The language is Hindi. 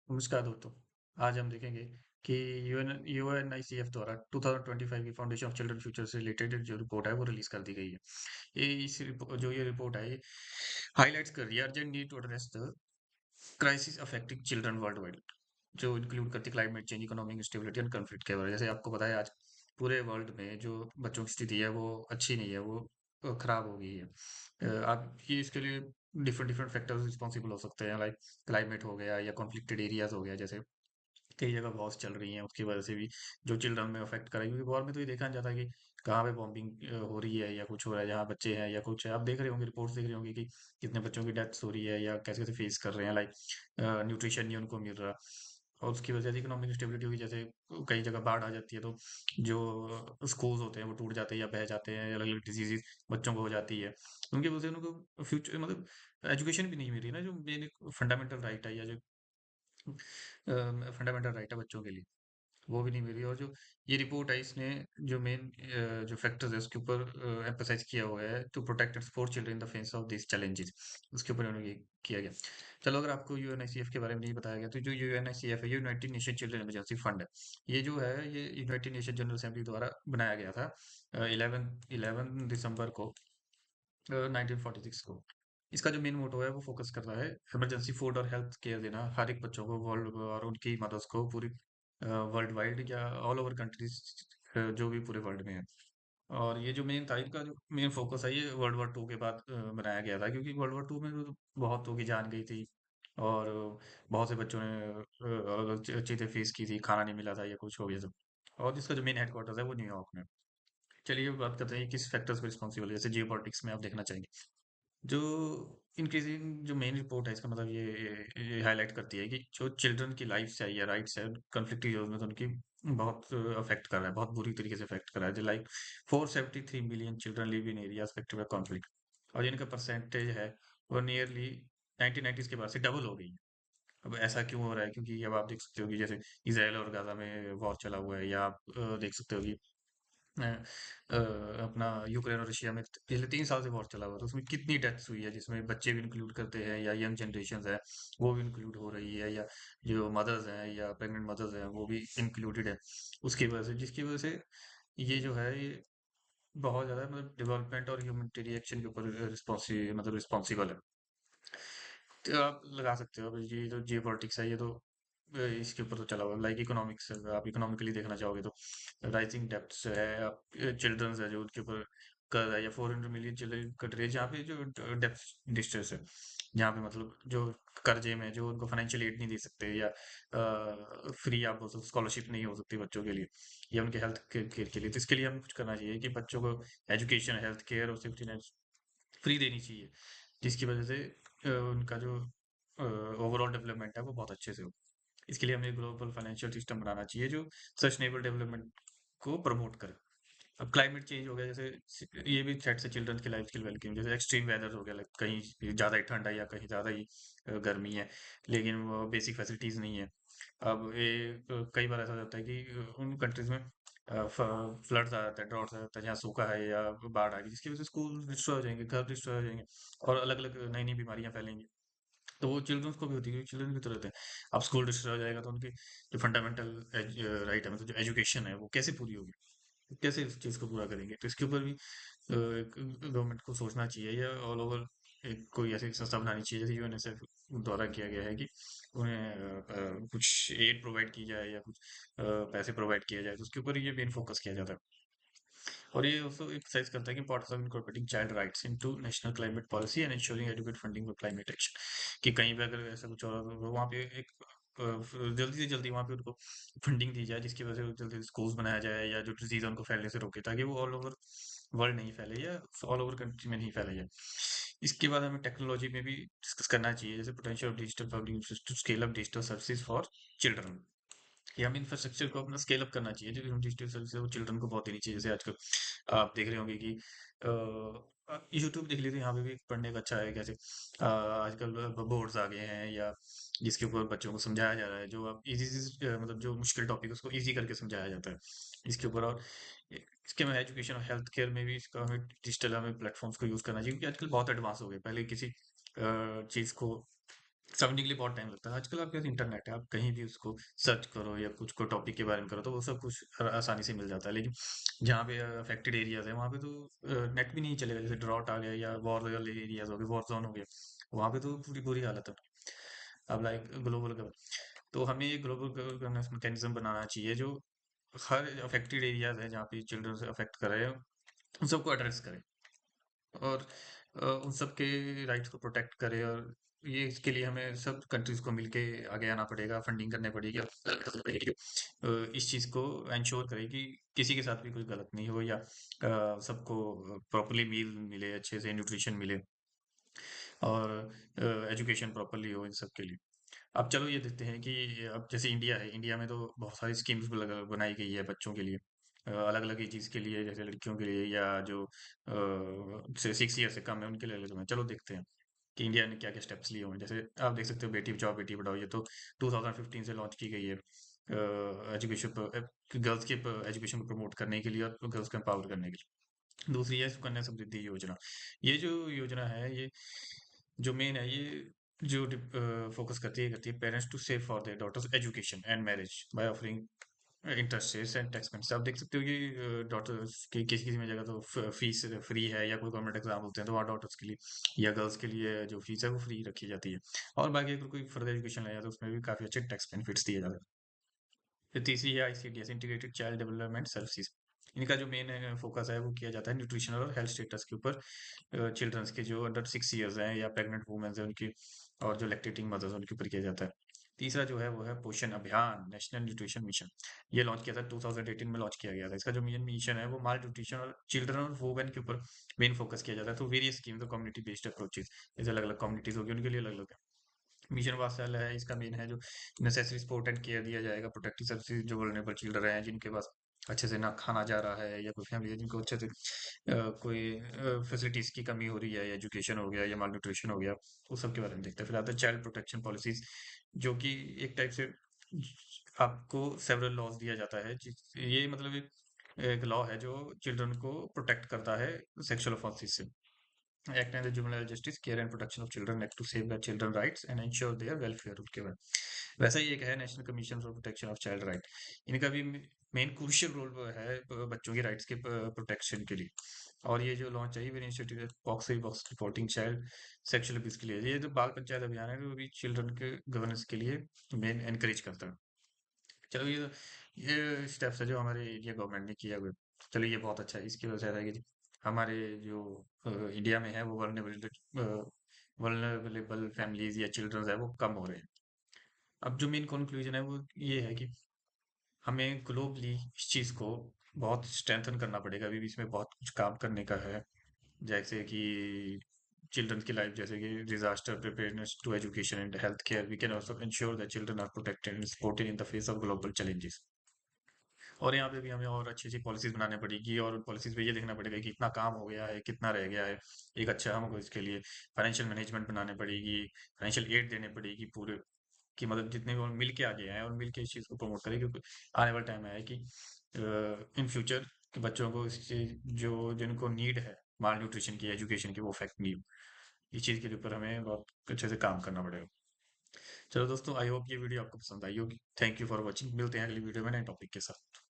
नमस्कार दोस्तों। आज हम देखेंगे कि यूएनआईसीएफ द्वारा 2025 की फाउंडेशन ऑफ चिल्ड्रन फ्यूचर से रिलेटेड जो रिपोर्ट है वो रिलीज कर दी गई है। ये रिपोर्ट है ये हाईलाइट्स कर रही है urgent need to address the crisis affecting children worldwide, जो इंक्लूड करती है climate change, economic instability and conflict के बारे में। जैसे आपको पता है आज पूरे वर्ल्ड में जो बच्चों की स्थिति है वो अच्छी नहीं है, वो खराब हो गई है। आप ये इसके लिए डिफरेंट डिफरेंट फैक्टर्स रिस्पॉन्सिबल हो सकते हैं, लाइक क्लाइमेट हो गया या कॉन्फ्लिक्टेड एरियाज हो गया। जैसे कई जगह वॉर्स चल रही हैं, उसकी वजह से भी जो चिल्ड्रन में अफेक्ट करेगी, क्योंकि वॉर में तो ये देखा जाता है कि कहाँ पे बॉम्बिंग हो रही है या कुछ हो रहा है, जहाँ बच्चे हैं या कुछ है। आप देख रहे होंगे, रिपोर्ट्स देख रहे होंगे कि कितने बच्चों की डेथ्स हो रही है या कैसे कैसे फेस कर रहे हैं, लाइक न्यूट्रिशन नहीं उनको मिल रहा। और उसकी वजह से इकोनॉमिक स्टेबिलिटी होगी। जैसे कई जगह बाढ़ आ जाती है तो जो स्कूल्स होते हैं वो टूट जाते हैं या बह जाते हैं, अलग अलग डिजीजेज बच्चों को हो जाती है। उनकी वजह से उनको फ्यूचर मतलब एजुकेशन भी नहीं मिल रही ना, जो मेन फंडामेंटल राइट है या जो फंडामेंटल राइट है बच्चों के लिए, वो भी नहीं मिली। और जो ये रिपोर्ट है इसने जो मेन जो फैक्टर्स है उसके ऊपर एम्फसाइज किया हुआ है, to protect and support children in the face of this challenges. उसके ऊपर उन्होंने ये किया गया। चलो, अगर आपको यूएनआईसीएफ के बारे में नहीं बताया गया तो जो यूएनआईसीएफ है, United nation children emergency fund है। ये जो है ये यूनाइटेड नेशन जनरल असेंबली द्वारा बनाया गया था 11 दिसंबर को 1946 को। इसका जो मेन मोटो है वो फोकस कर रहा है इमरजेंसी फूड और हेल्थ केयर देना हर एक बच्चों को वर्ल्ड और उनकी मदर्स को पूरी वर्ल्ड वाइड या ऑल ओवर कंट्रीज, जो भी पूरे वर्ल्ड में है। और ये जो मेन था, इनका जो मेन फोकस है, ये वर्ल्ड वॉर टू के बाद बनाया गया था, क्योंकि वर्ल्ड वॉर टू में तो बहुतों की जान गई थी। और बहुत से बच्चों ने चीज़ें फेस की थी, खाना नहीं मिला था या कुछ हो गया सब। और इसका जो मेन हेडक्वार्टर्स है वो न्यूयॉर्क में। चलिए बात करते हैं किस फैक्टर्स पर रिस्पॉन्सिबल है। जैसे जियो पॉलिटिक्स में आप देखना चाहेंगे, जो इंक्रीजिंग जो मेन रिपोर्ट है इसका मतलब ये हाईलाइट करती है कि जो चिल्ड्रन की लाइफ है या राइट्स है कन्फ्लिक्ट जोन में, तो उनकी बहुत अफेक्ट कर रहा है, बहुत बुरी तरीके से अफेक्ट कर रहा है। Like 473 million children live in areas affected by conflict, और जिनका परसेंटेज है वो नियरली 1990s के बाद से डबल हो गई है। अब ऐसा क्यों हो रहा है? क्योंकि अब आप देख सकते हो कि जैसे इसराइल और गाजा में वॉर चला हुआ है, या आप देख सकते हो कि अ, अपना यूक्रेन और रशिया में पिछले 3 साल से वॉर चला हुआ था, उसमें कितनी डेथ्स हुई है, जिसमें बच्चे भी इंक्लूड करते हैं या यंग जनरेशन है वो भी इंक्लूड हो रही है, या जो मदर्स हैं या प्रेग्नेंट मदर्स हैं वो भी इंक्लूडेड है। उसकी वजह से, जिसकी वजह से ये जो है ये बहुत ज़्यादा मतलब डेवलपमेंट और ह्यूमनिटेरियन रिएक्शन के ऊपर रिस्पॉन्सिबल है। तो आप लगा सकते हो, अब ये जो जियो पॉलिटिक्स है ये तो इसके ऊपर तो चला हुआ है। लाइक इकोनॉमिक्स, आप इकोनॉमिकली देखना चाहोगे तो राइजिंग डेब्ट्स है, आप चिल्ड्रंस है जो उनके ऊपर कर्ज है, या 400 मिलियन चिल्ड्रन कंट्री है जहाँ पे जो डेब्ट डिस्ट्रेस है, जहाँ पे मतलब जो कर्जे में जो उनको फाइनेंशियल एड नहीं दे सकते, या फ्री आप बोल सकते स्कॉलरशिप नहीं हो सकती बच्चों के लिए या उनके हेल्थ केयर के लिए। तो इसके लिए हमें कुछ करना चाहिए कि बच्चों को एजुकेशन, हेल्थ केयर और सेफ्टी नेट फ्री देनी चाहिए, जिसकी वजह से उनका जो ओवरऑल डेवलपमेंट है वो बहुत अच्छे से हो। इसके लिए हमें ग्लोबल फाइनेंशियल सिस्टम बनाना चाहिए जो सस्टेनेबल डेवलपमेंट को प्रमोट करे। अब क्लाइमेट चेंज हो गया, जैसे ये भी थ्रेट्स है चिल्ड्रन की लाइफ की वेलकम। जैसे एक्सट्रीम वेदर हो गया, लाइक कहीं ज़्यादा ही ठंड है या कहीं ज़्यादा ही गर्मी है, लेकिन वो बेसिक फैसिलिटीज़ नहीं है। अब ये कई बार ऐसा हो जाता है कि उन कंट्रीज में फ्लड्स आ जाता है, ड्रॉट्स आ जाता है, जहाँ सूखा है या बाढ़ आ गई, जिसकी वजह से स्कूल डिस्ट्रॉय हो जाएंगे, घर डिस्ट्रॉय हो जाएंगे, और अलग अलग नई नई बीमारियां फैलेंगी। तो वो चिल्ड्रंस को भी होती है, क्योंकि चिल्ड्रन भी तो रहते हैं। अब स्कूल डिस्ट्रॉय हो जाएगा तो उनकी जो फंडामेंटल राइट है, मतलब जो एजुकेशन है, वो कैसे पूरी होगी, कैसे इस चीज़ को पूरा करेंगे? तो इसके ऊपर भी गवर्नमेंट को सोचना चाहिए, या ऑल ओवर एक कोई ऐसी संस्था बनानी चाहिए, जैसे यूएनएसएफ द्वारा किया गया है कि उन्हें कुछ एड प्रोवाइड की जाए या कुछ पैसे प्रोवाइड किया जाए, तो उसके ऊपर ये मेन फोकस किया जाता है। और ये ऑल्सो एक्सरसाइज करता है कि importance of incorporating child rights into national climate policy and ensuring adequate funding for climate action. कि कहीं पे अगर ऐसा कुछ और वहाँ पे एक जल्दी से जल्दी वहाँ पे उनको फंडिंग दी जाए, जिसकी वजह से जल्दी स्कूल्स बनाया जाए, या जो डिजीज है उनको फैलने से रोके, ताकि वो ऑल ओवर वर्ल्ड नहीं फैले या ऑल ओवर कंट्री में नहीं फैला जाए। इसके बाद हमें टेक्नोलॉजी में भी डिस्कस करना चाहिए, जैसे potential of digital public to scale up digital services for children. कि हमें इंफ्रास्ट्रक्चर को अपना स्केल अप करना चाहिए, जो हम डिजिटल सर्विस है वो चिल्ड्रन को बहुत देनी चाहिए। जैसे आजकल आप देख रहे होंगे कि यूट्यूब देख लीजिए, यहाँ पे भी पढ़ने का अच्छा है कैसे आजकल बोर्ड्स आ गए हैं, या जिसके ऊपर बच्चों को समझाया जा रहा है, जो आप इजी मतलब जो मुश्किल टॉपिक उसको इजी करके समझाया जाता है इसके ऊपर। और इसके में एजुकेशन और हेल्थ केयर में भी इसका हमें डिजिटल हमें प्लेटफॉर्म्स को यूज़ करना चाहिए, क्योंकि आजकल बहुत एडवांस हो गए। पहले किसी चीज़ को समझने के लिए बहुत टाइम लगता है। आजकल आपके पास इंटरनेट है, आप कहीं भी उसको सर्च करो या कुछ को टॉपिक के बारे में करो तो वो सब कुछ आसानी से मिल जाता है। लेकिन जहाँ पे अफेक्टेड एरियाज है वहाँ पे तो नेट भी नहीं चलेगा। जैसे ड्रॉट आ गया या वॉर वाले एरियाज हो गए, वॉर जोन हो गया, वहाँ पे तो पूरी बुरी हालत है। अब लाइक ग्लोबल का, तो हमें ये ग्लोबल गवर्नेंस मैकेनिज्म बनाना चाहिए जो हर अफेक्टेड एरियाज है जहाँ पे चिल्ड्रन से अफेक्ट कर रहे हैं उन सबको एड्रेस करे, और उन सब के राइट्स को प्रोटेक्ट करे। और ये इसके लिए हमें सब कंट्रीज को मिलके आगे आना पड़ेगा, फंडिंग करनी पड़ेगी और करनी पड़ेगी। इस चीज़ को इंश्योर करे कि किसी के साथ भी कुछ गलत नहीं हो, या सबको प्रॉपरली मील मिले, अच्छे से न्यूट्रिशन मिले, और एजुकेशन प्रॉपरली हो इन सब के लिए। अब चलो ये देखते हैं कि अब जैसे इंडिया है, इंडिया में तो बहुत सारी स्कीम्स बनाई गई है बच्चों के लिए, अलग अलग एजेस के लिए, जैसे लड़कियों के लिए या जो 6 ईयर से कम है उनके लिए अलग है। चलो देखते हैं कि इंडिया ने क्या क्या स्टेप्स लिए हुए हैं। जैसे आप देख सकते हो बेटी बचाओ बेटी पढ़ाओ, ये तो 2015 से लॉन्च की गई है एजुकेशन, गर्ल्स के एजुकेशन को प्रमोट करने के लिए और गर्ल्स को एम्पावर करने के लिए। दूसरी है सुकन्या समृद्धि योजना। ये जो योजना है, ये जो मेन है, ये जो फोकस करती है parents to save for their daughters education and marriage by offering interest rates and tax benefits. आप देख सकते हो कि डॉटर्स की किसी किसी में जगह तो फीस फ्री है, या कोई गवर्नमेंट एग्जाम होते हैं तो वहाँ डॉटर्स के लिए या गर्ल्स के लिए जो फीस है वो फ्री रखी जाती है। और बाकी अगर कोई फर्दर एजुकेशन लेगा तो उसमें भी काफ़ी अच्छे टैक्स बेनिफिट्स दिए जाते हैं। फिर तीसरी है ICDS, integrated child development services. इनका जो मेन फोकस है वो किया जाता है न्यूट्रिशनल और हेल्थ स्टेटस के ऊपर, चिल्ड्रंस के जो अंडर 6 ईयर्स हैं या प्रेग्नेंट वुमेन्स हैं उनकी, और जो लैक्टेटिंग मदर्स हैं उनके ऊपर किया जाता है। तीसरा जो है वो है पोषण अभियान, नेशनल न्यूट्रिशन मिशन। ये लॉन्च किया था 2018 में, लॉन्च किया गया था। इसका जो मेन मिशन है वो माल न्यूट्रिशन और चिल्ड्रन और वुमेन के ऊपर मेन फोकस किया जाता है। तो वेरियस स्कीम्स और कम्युनिटी बेस्ड अप्रोचेस, जैसे अलग अलग कम्युनिटीज होगी उनके लिए अलग अलग है। मिशन वात्सल्य है इसका मेन है, जो नेसेसरी सपोर्ट एंड केयर दिया जाएगा, प्रोटेक्टिव सर्विसेज जो वल्नरेबल चिल्ड्रन हैं जिनके पास अच्छे से ना खाना जा रहा है, या कोई फैमिली है जिनको अच्छे से कोई फैसिलिटीज की कमी हो रही है, या एजुकेशन हो गया या माल न्यूट्रिशन हो गया, उस सब के बारे में देखते हैं। फिर आता है चाइल्ड प्रोटेक्शन पॉलिसीज, जो कि एक टाइप से आपको सेवरल लॉज दिया जाता है ये मतलब एक लॉ है जो चिल्ड्रन को प्रोटेक्ट करता है सेक्सुअल ऑफेंसेस से। Act and the juvenile justice care and protection of children act to save the children rights and ensure their welfare, उसके बाद वैसा ही एक है national commission for protection of child right. इनका भी मेन क्रूशियल रोल है बच्चों की राइट्स के प्रोटेक्शन के लिए। और ये जो लॉन्च चाहिए initiative pox box reporting child sexual abuse के लिए, ये जो बाल पंचायत अभियान है वो भी चिल्ड्रन के गवर्नेंस के लिए मेन एनकरेज करता है। चलो ये स्टेप्स है जो हमारे इंडिया गवर्नमेंट ने किया हुआ है। चलो ये बहुत अच्छा है, इसकी वजह से है कि हमारे जो इंडिया में है वो वल्नरेबल फैमिलीज या चिल्ड्रंस है वो कम हो रहे हैं। अब जो मेन कंक्लूजन है वो ये है कि हमें ग्लोबली इस चीज़ को बहुत स्ट्रेंथन करना पड़ेगा। अभी भी इसमें बहुत कुछ काम करने का है, जैसे कि चिल्ड्रंस की लाइफ, जैसे कि disaster preparedness to education and health care, we can also ensure that children are protected and supported in the face of global challenges. और यहाँ पे भी हमें और अच्छी अच्छी पॉलिसीज बनानी पड़ेगी, और पॉलिसीज पे ये देखना पड़ेगा कि कितना काम हो गया है, कितना रह गया है। एक अच्छा हमको इसके लिए फाइनेंशियल मैनेजमेंट बनाने पड़ेगी, फाइनेंशियल एड देने पड़ेगी पूरे, की मदद जितने भी और मिल के आगे आए और मिल के इस चीज़ को प्रमोट करें, क्योंकि आने वाला टाइम है कि इन फ्यूचर के बच्चों को इस चीज़ जो जिनको नीड है माल न्यूट्रिशन की, एजुकेशन की, वो इफेक्ट नहीं हो। इस चीज़ के ऊपर हमें बहुत अच्छे से काम करना पड़ेगा। चलो दोस्तों, आई होप ये वीडियो आपको पसंद आई होगी। थैंक यू फॉर वॉचिंग, मिलते हैं अगली वीडियो में नए टॉपिक के साथ।